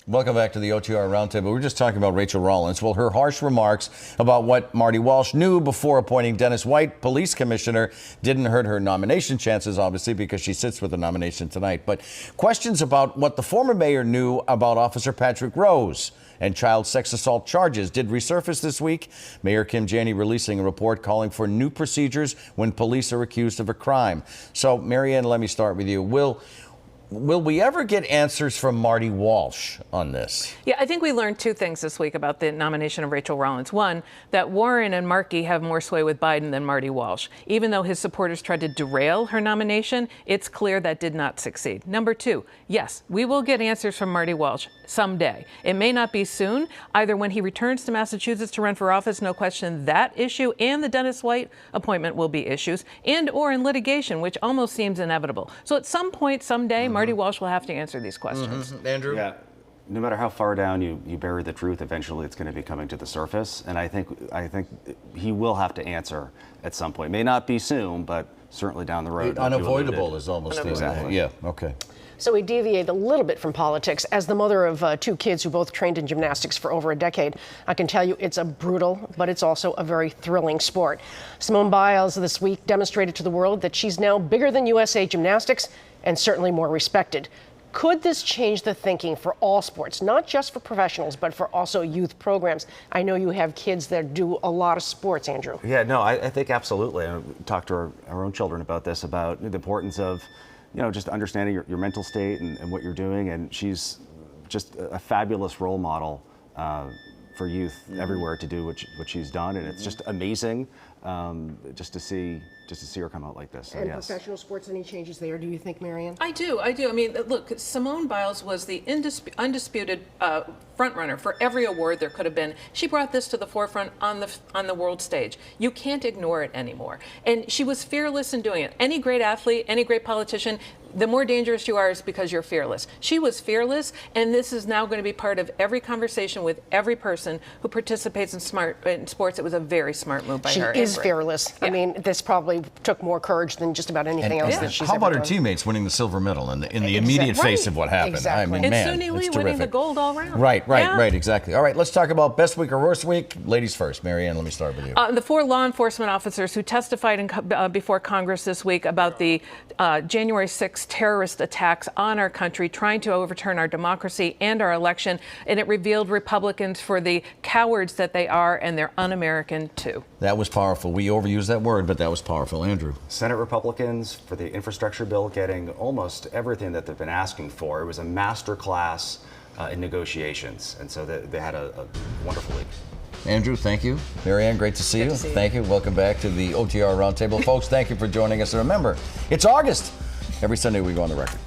Welcome back to the OTR Roundtable. We're just talking about Rachel Rollins. Well, her harsh remarks about what Marty Walsh knew before appointing Dennis White police commissioner didn't hurt her nomination chances, obviously, because she sits with the nomination tonight. But questions about what the former mayor knew about Officer Patrick Rose and child sex assault charges did resurface this week. Mayor Kim Janey releasing a report calling for new procedures when police are accused of a crime. So, Marianne, let me start with you. Will we ever get answers from Marty Walsh on this? Yeah, I think we learned two things this week about the nomination of Rachel Rollins. One, that Warren and Markey have more sway with Biden than Marty Walsh. Even though his supporters tried to derail her nomination, it's clear that did not succeed. Number two, yes, we will get answers from Marty Walsh someday. It may not be soon, either when he returns to Massachusetts to run for office, no question that issue and the Dennis White appointment will be issues, and or in litigation, which almost seems inevitable. So at some point, someday, Marty Walsh will have to answer these questions. Andrew? Yeah. No matter how far down you bury the truth, eventually it's going to be coming to the surface. And I think he will have to answer at some point. May not be soon, but certainly down the road. Unavoidable is almost the Exactly. Yeah, okay. So we deviate a little bit from politics. As the mother of two kids who both trained in gymnastics for over a decade, I can tell you it's a brutal, but it's also a very thrilling sport. Simone Biles this week demonstrated to the world that she's now bigger than USA Gymnastics and certainly more respected. Could this change the thinking for all sports, not just for professionals, but for also youth programs? I know you have kids that do a lot of sports, Andrew. Yeah, no, I think absolutely. I talked to our own children about this, about the importance of, just understanding your mental state and what you're doing. And she's just a fabulous role model for youth everywhere to do what she's done. And it's just amazing just to see her come out like this. So, And yes. professional sports, any changes there, do you think, Marianne? I do. I mean, look, Simone Biles was the undisputed front runner for every award there could have been. She brought this to the forefront on the world stage. You can't ignore it anymore. And she was fearless in doing it. Any great athlete, any great politician, the more dangerous you are is because you're fearless. She was fearless, and this is now going to be part of every conversation with every person who participates in sports. It was a very smart move by her. She is fearless. Yeah. I mean, this probably took more courage than just about anything else that she's How about ever her done. teammates winning the silver medal in the immediate face of what happened? Exactly. I mean, And man, Suni Lee it's winning the terrific. gold all around. Right, exactly. All right, let's talk about best week or worst week. Ladies first. Marianne, let me start with you. The 4 law enforcement officers who testified before Congress this week about the January 6th terrorist attacks on our country, trying to overturn our democracy and our election, and it revealed Republicans for the cowards that they are, and they're un-American too. That was powerful. We overused that word, but that was powerful. Andrew. Senate Republicans for the infrastructure bill getting almost everything that they've been asking for. It was a master class in negotiations, and so they had a wonderful week. Andrew, thank you. Marianne, great to see you. Thank you. Welcome back to the OTR Roundtable. Folks, thank you for joining us. And remember, it's August. Every Sunday we go on the record.